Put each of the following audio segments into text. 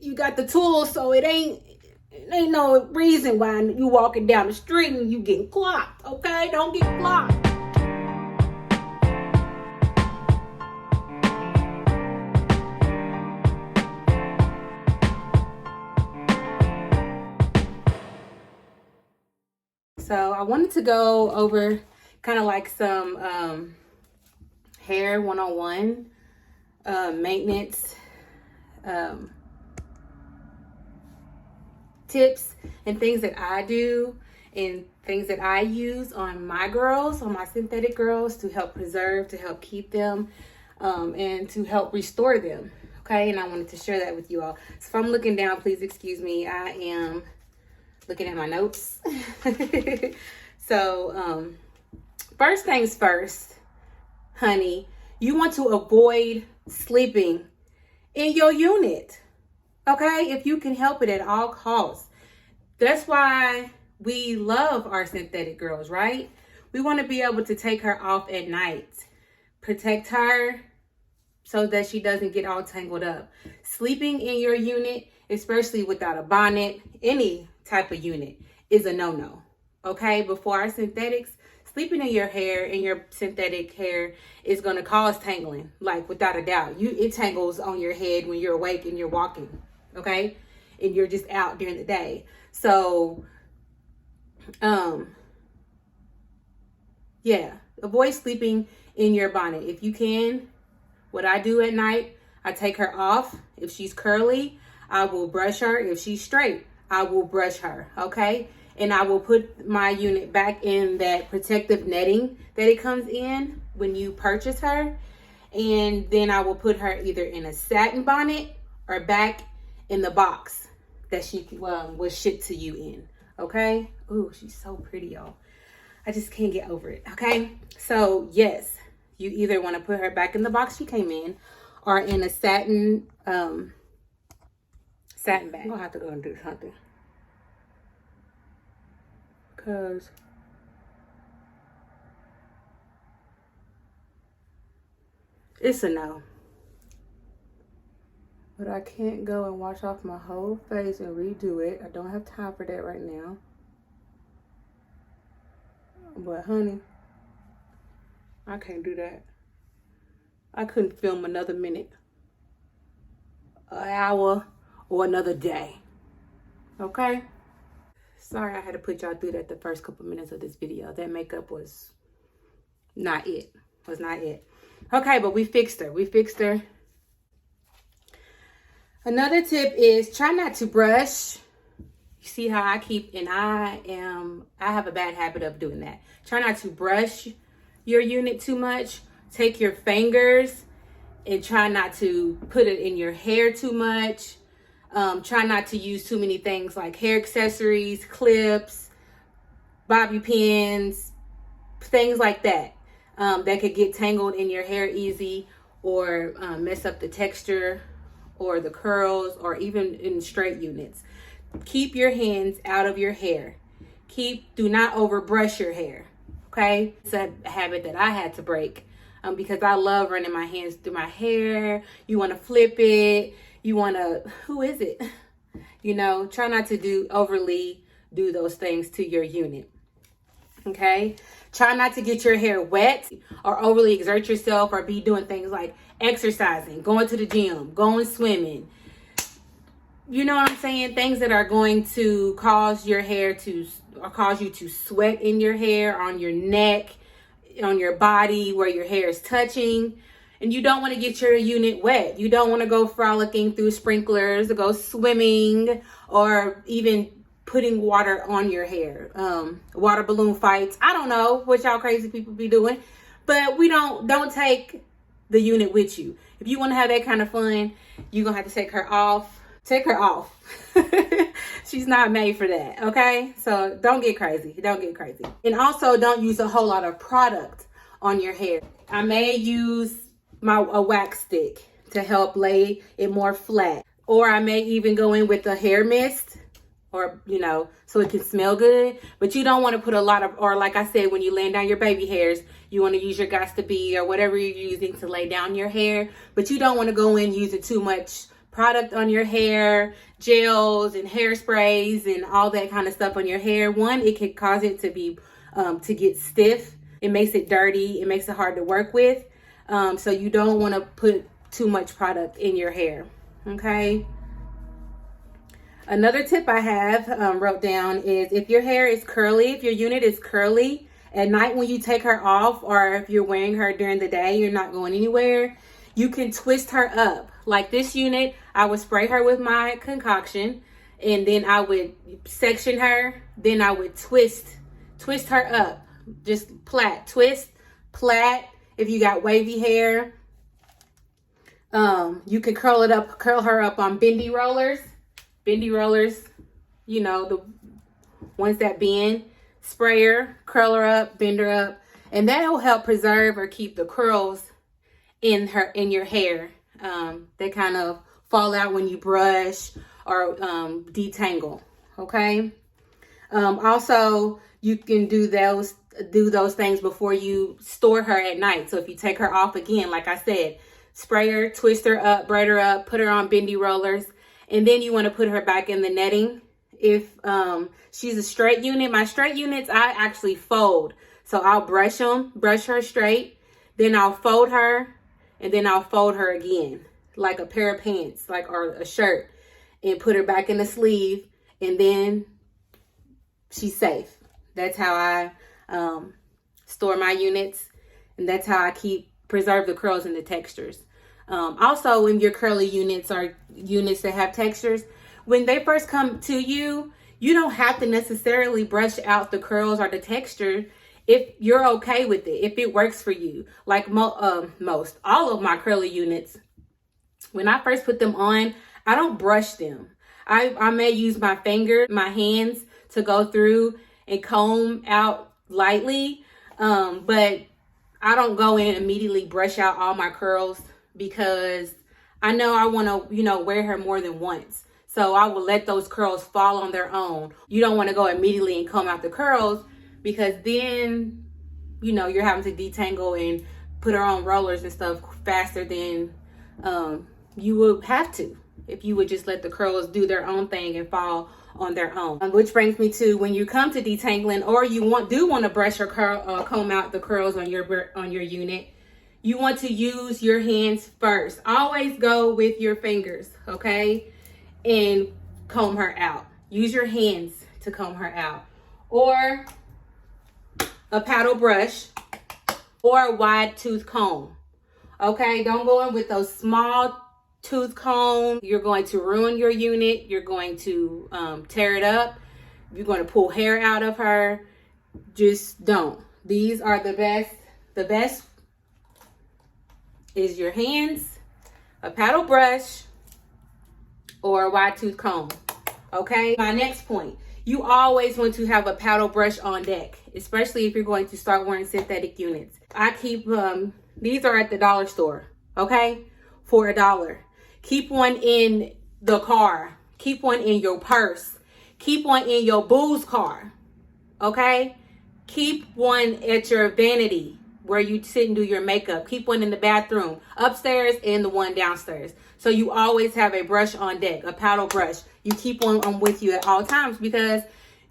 you got the tools, so it ain't no reason why you walking down the street and you getting clocked, okay? Don't get clocked. So I wanted to go over kind of like some hair 101 maintenance tips and things that I do and things that I use on my girls, on my synthetic girls, to help preserve, to help keep them, and to help restore them. Okay, and I wanted to share that with you all. So if I'm looking down, please excuse me. I am looking at my notes. So first things first, honey, you want to avoid sleeping in your unit. Okay, if you can help it at all costs. That's why we love our synthetic girls, right? We want to be able to take her off at night, protect her so that she doesn't get all tangled up. Sleeping in your unit, especially without a bonnet, any type of unit, is a no-no. Okay, before our synthetics, sleeping in your hair, in your synthetic hair, is going to cause tangling, like without a doubt. It tangles on your head when you're awake and you're walking. Okay, and you're just out during the day. So yeah, avoid sleeping in your bonnet if you can. What I do at night, I take her off. If she's curly, I will brush her. If she's straight, I will brush her. Okay, and I will put my unit back in that protective netting that it comes in when you purchase her, and then I will put her either in a satin bonnet or back in the box that she was shipped to you in. Okay. Ooh, she's so pretty, y'all. I just can't get over it. Okay. So yes, you either want to put her back in the box she came in or in a satin bag. I'm gonna have to go and do something because it's a no. But I can't go and wash off my whole face and redo it. I don't have time for that right now. But honey, I can't do that. I couldn't film another minute, an hour, or another day. Okay? Sorry I had to put y'all through that the first couple minutes of this video. That makeup was not it. Was not it. Okay, but we fixed her. We fixed her. Another tip is try not to brush. You see how I keep, and I have a bad habit of doing that. Try not to brush your unit too much. Take your fingers and try not to put it in your hair too much. Try not to use too many things like hair accessories, clips, bobby pins, things like that. That could get tangled in your hair easy or mess up the texture or the curls, or even in straight units. Keep your hands out of your hair. Do not over brush your hair. Okay, it's a habit that I had to break because I love running my hands through my hair. You want to flip it. You want to, who is it? You know, try not to overly do those things to your unit. Okay, try not to get your hair wet or overly exert yourself or be doing things like exercising, going to the gym, going swimming. You know what I'm saying? Things that are going to cause your hair or cause you to sweat in your hair, on your neck, on your body where your hair is touching. And you don't want to get your unit wet. You don't want to go frolicking through sprinklers or go swimming or even putting water on your hair. Water balloon fights. I don't know what y'all crazy people be doing, but don't take the unit with you. If you want to have that kind of fun, you're going to have to take her off. Take her off. She's not made for that. Okay. So don't get crazy. Don't get crazy. And also don't use a whole lot of product on your hair. I may use a wax stick to help lay it more flat, or I may even go in with a hair mist, or so it can smell good. But you don't want to put a lot of, or like I said, when you lay down your baby hairs, you want to use your Gots to Be or whatever you're using to lay down your hair, but you don't want to go in using too much product on your hair, gels and hairsprays and all that kind of stuff on your hair, one, it could cause it to be to get stiff. It makes it dirty. It makes it hard to work with. So you don't want to put too much product in your hair. Okay. Another tip I have wrote down is if your hair is curly, if your unit is curly, at night when you take her off, or if you're wearing her during the day, you're not going anywhere, you can twist her up. Like this unit, I would spray her with my concoction, and then I would section her, then I would twist her up. Just plait, twist, plait. If you got wavy hair, you can curl her up on bendy rollers. Bendy rollers, you know, the ones that bend. Spray her, curl her up, bend her up, and that will help preserve or keep the curls in your hair. They kind of fall out when you brush or detangle. Okay. Also, you can do those things before you store her at night. So if you take her off again, like I said, spray her, twist her up, braid her up, put her on bendy rollers, and then you want to put her back in the netting. If she's a straight unit, my straight units, I actually fold. So I'll brush her straight, then I'll fold her, and then I'll fold her again, like a pair of pants, or a shirt, and put her back in the sleeve, and then she's safe. That's how I store my units, and that's how I preserve the curls and the textures. Also, when your curly units are units that have textures, when they first come to you, you don't have to necessarily brush out the curls or the texture if you're okay with it, if it works for you. Like all of my curly units, when I first put them on, I don't brush them. I may use my hands to go through and comb out lightly, but I don't go in and immediately brush out all my curls because I know I want to, wear her more than once. So I will let those curls fall on their own. You don't want to go immediately and comb out the curls because then, you're having to detangle and put her on rollers and stuff faster than you would have to if you would just let the curls do their own thing and fall on their own. Which brings me to when you come to detangling, or you do want to brush or comb out the curls on your unit, you want to use your hands first. Always go with your fingers, okay? And comb her out. Use your hands to comb her out, or a paddle brush, or a wide tooth comb. Okay, don't go in with those small tooth comb. You're going to ruin your unit. You're going to tear it up. You're going to pull hair out of her. Just don't. These are the best. The best is your hands, a paddle brush, or a wide tooth comb. Okay, my next point, you always want to have a paddle brush on deck, especially if you're going to start wearing synthetic units. I keep these are at the dollar store, okay, for $1. Keep one in the car, keep one in your purse, keep one in your boo's car, okay? Keep one at your vanity where you sit and do your makeup. Keep one in the bathroom, upstairs, and the one downstairs. So you always have a brush on deck, a paddle brush. You keep one on with you at all times because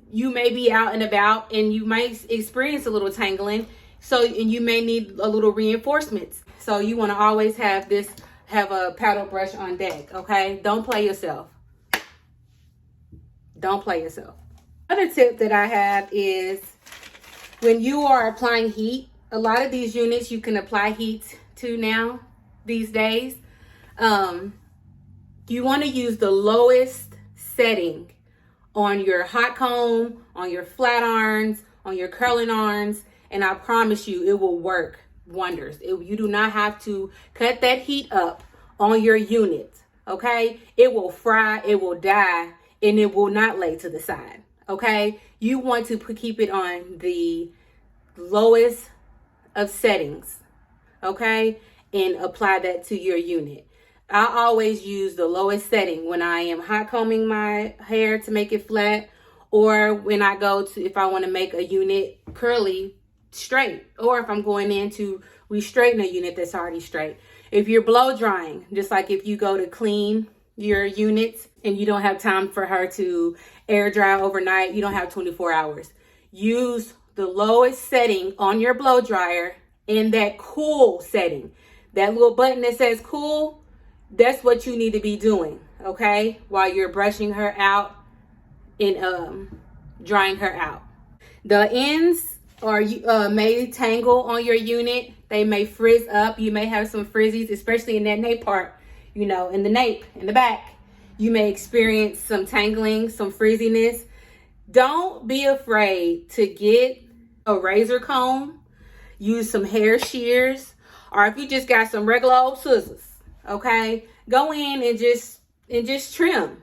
you may be out and about and you might experience a little tangling. And you may need a little reinforcements. So you want to always have a paddle brush on deck, okay? Don't play yourself. Don't play yourself. Another tip that I have is when you are applying heat, a lot of these units you can apply heat to now these days. You want to use the lowest setting on your hot comb, on your flat irons, on your curling irons, and I promise you it will work wonders. You do not have to cut that heat up on your unit, okay? It will fry, it will die, and it will not lay to the side, okay? You want to keep it on the lowest of settings, okay? And apply that to your unit. I always use the lowest setting when I am hot combing my hair to make it flat, or when I if I want to make a unit curly straight, or if I'm going in to re-straighten a unit that's already straight. If you're blow drying, just like if you go to clean your units and you don't have time for her to air dry overnight, you don't have 24 hours. Use the lowest setting on your blow dryer in that cool setting. That little button that says cool, that's what you need to be doing, okay? While you're brushing her out and drying her out. The ends are may tangle on your unit. They may frizz up. You may have some frizzies, especially in that nape part, you know, in the nape, in the back. You may experience some tangling, some frizziness. Don't be afraid to get a razor comb, use some hair shears, or if you just got some regular old scissors, okay? Go in and just trim.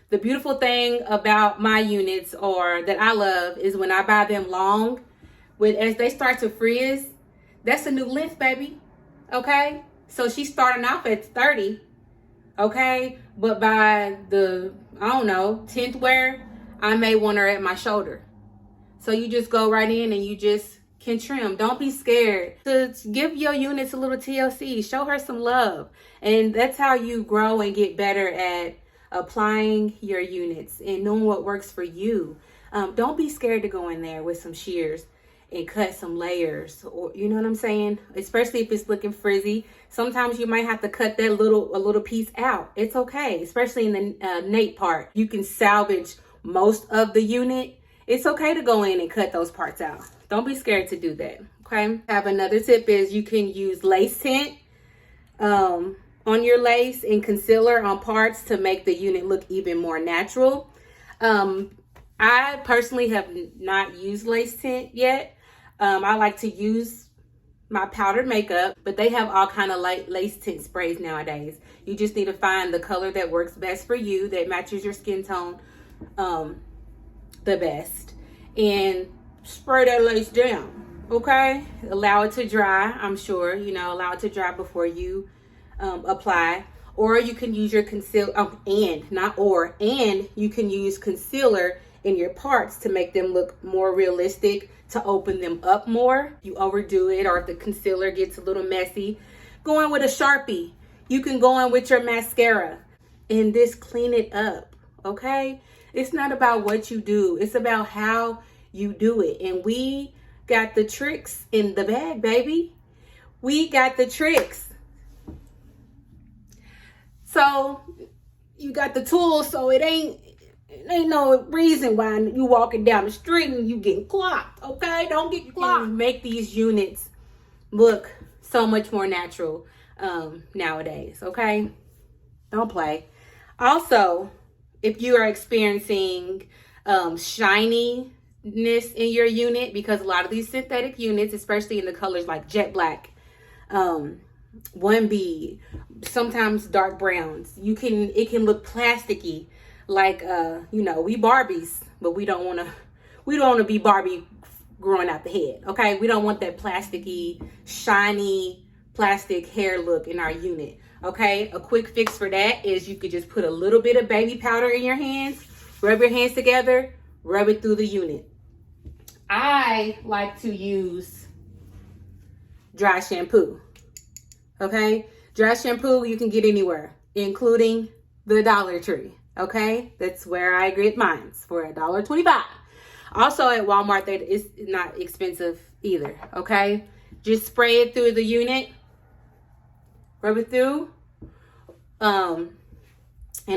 The beautiful thing about my units, or that I love, is when I buy them long, as they start to frizz, that's a new length, baby. Okay? So she's starting off at 30. Okay? But by the, I don't know, 10th wear, I may want her at my shoulder. So you just go right in and you just can trim. Don't be scared to give your units a little TLC. Show her some love. And that's how you grow and get better at applying your units and knowing what works for you. Don't be scared to go in there with some shears and cut some layers, or you know what I'm saying? Especially if it's looking frizzy. Sometimes you might have to cut that a little piece out. It's okay, especially in the nape part. You can salvage most of the unit. It's okay to go in and cut those parts out. Don't be scared to do that. Okay. Have another tip is you can use lace tint on your lace and concealer on parts to make the unit look even more natural. I personally have not used lace tint yet. I like to use my powdered makeup, but they have all kind of lace tint sprays nowadays. You just need to find the color that works best for you, that matches your skin tone the best, and spray that lace down. Okay, allow it to dry. I'm sure, you know, allow it to dry before you apply. Or you can use your concealer, and you can use concealer in your parts to make them look more realistic, to open them up more. You overdo it, or if the concealer gets a little messy, go in with a Sharpie. You can go in with your mascara and just clean it up, okay? It's not about what you do. It's about how you do it. And we got the tricks in the bag, baby. We got the tricks. So you got the tools, so it ain't no reason why you walking down the street and you getting clocked, okay? Don't get clocked. Make these units look so much more natural nowadays, okay? Don't play. Also, if you are experiencing shininess in your unit, because a lot of these synthetic units, especially in the colors like jet black, 1B, sometimes dark browns, it can look plasticky, like you know, we Barbies, but we don't want to be Barbie growing out the head, okay? We don't want that plasticky, shiny plastic hair look in our unit, okay? A quick fix for that is you could just put a little bit of baby powder in your hands, rub your hands together, rub it through the unit. I like to use dry shampoo, okay? Dry shampoo you can get anywhere, including the Dollar Tree, okay? That's where I get mine, for $1.25. Also at Walmart, that is not expensive either, okay? Just spray it through the unit, rub it through, and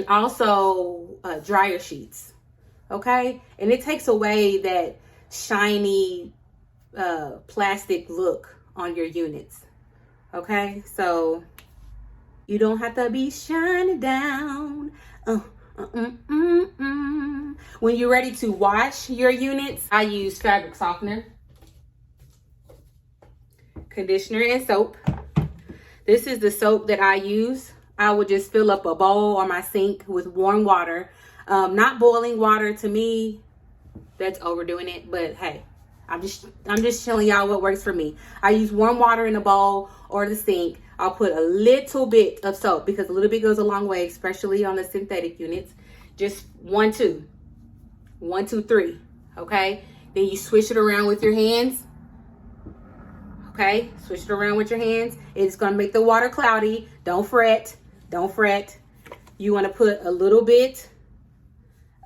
also dryer sheets, okay? And it takes away that shiny plastic look on your units, okay? So you don't have to be shining down. When you're ready to wash your units, I use fabric softener, conditioner, and soap. This is the soap that I use. I would just fill up a bowl or my sink with warm water. Not boiling water. To me, that's overdoing it, but hey, I'm just showing y'all what works for me. I use warm water in a bowl or the sink. I'll put a little bit of soap, because a little bit goes a long way, especially on the synthetic units. Just 1, 2, 1, 2, 3, okay? Then you swish it around with your hands, okay? Swish it around with your hands. It's gonna make the water cloudy. Don't fret, don't fret. you want to put a little bit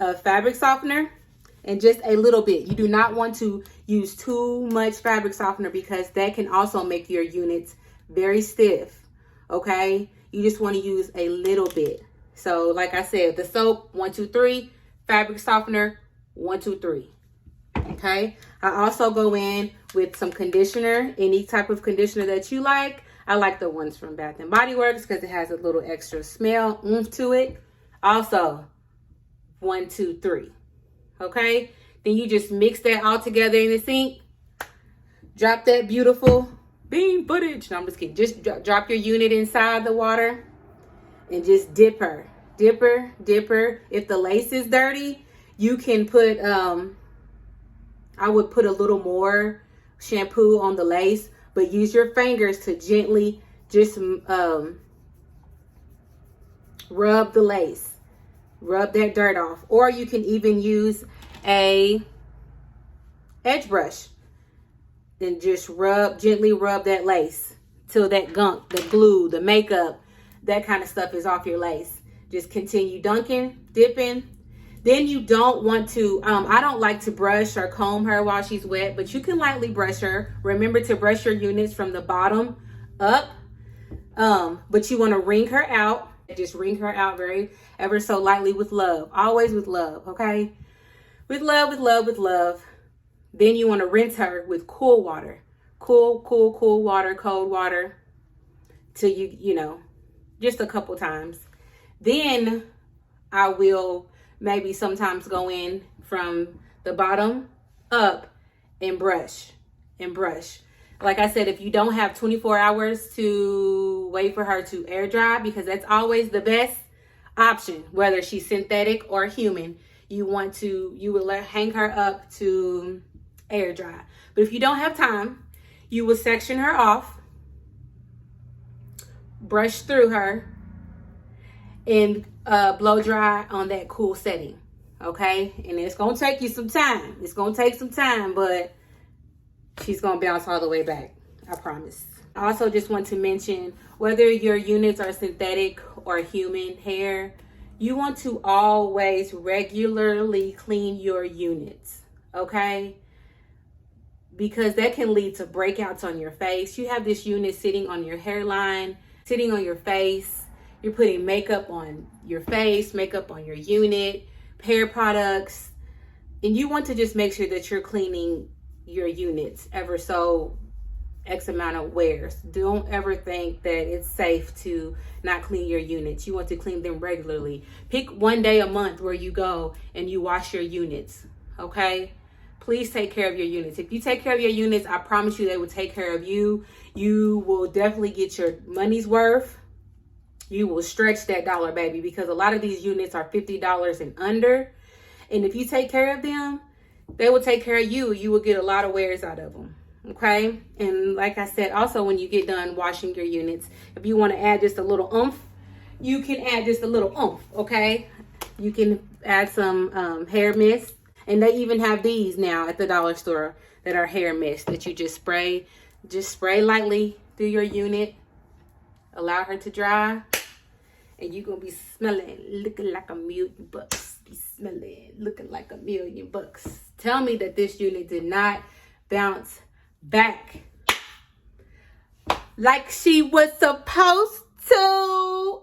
of fabric softener, and just a little bit. You do not want to use too much fabric softener because that can also make your units very stiff, okay? You just want to use a little bit. So like I said, the soap, 1, 2, 3, fabric softener, 1, 2, 3. Okay, I also go in with some conditioner, any type of conditioner that you like. I like the ones from Bath and Body Works because it has a little extra smell to it. Also, 1, 2, 3. Okay, then you just mix that all together in the sink. Drop that beautiful bean footage. No, I'm just kidding. Just drop your unit inside the water and just dip her. Dip her, dip her. If the lace is dirty, you can put, I would put a little more shampoo on the lace, but use your fingers to gently just rub the lace. Rub that dirt off. Or you can even use a edge brush and just gently rub that lace till that gunk, the glue, the makeup, that kind of stuff is off your lace. Just continue dunking, dipping. Then you don't want to, I don't like to brush or comb her while she's wet, but you can lightly brush her. Remember to brush your units from the bottom up. But you want to wring her out. Just wring her out ever so lightly with love. Always with love, okay? With love, with love, with love. Then you want to rinse her with cool water. Cool water, cold water. Till you know, just a couple times. Then I will maybe sometimes go in from the bottom up and brush. Like I said, if you don't have 24 hours to wait for her to air dry, because that's always the best option, whether she's synthetic or human, you will hang her up to air dry. But if you don't have time, you will section her off, brush through her, and blow dry on that cool setting. Okay, and it's gonna take you some time. It's gonna take some time, but she's gonna bounce all the way back, I promise. I also just want to mention, whether your units are synthetic or human hair, you want to always regularly clean your units, okay? Because that can lead to breakouts on your face. You have this unit sitting on your hairline, sitting on your face. You're putting makeup on your face, makeup on your unit, hair products, and you want to just make sure that you're cleaning your units ever so X amount of wears. Don't ever think that it's safe to not clean your units. You want to clean them regularly. Pick one day a month where you go and you wash your units, okay? Please take care of your units. If you take care of your units, I promise you they will take care of you. You will definitely get your money's worth. You will stretch that dollar, baby, because a lot of these units are $50 and under. And if you take care of them, they will take care of you. You will get a lot of wears out of them. Okay. And like I said, also when you get done washing your units, if you want to add just a little oomph, you can add just a little oomph. Okay. You can add some hair mist. And they even have these now at the dollar store that are hair mist that you just spray lightly through your unit. Allow her to dry. And you're going to be smelling, looking like $1,000,000. Be smelling, looking like $1,000,000. Tell me that this unit did not bounce back like she was supposed to.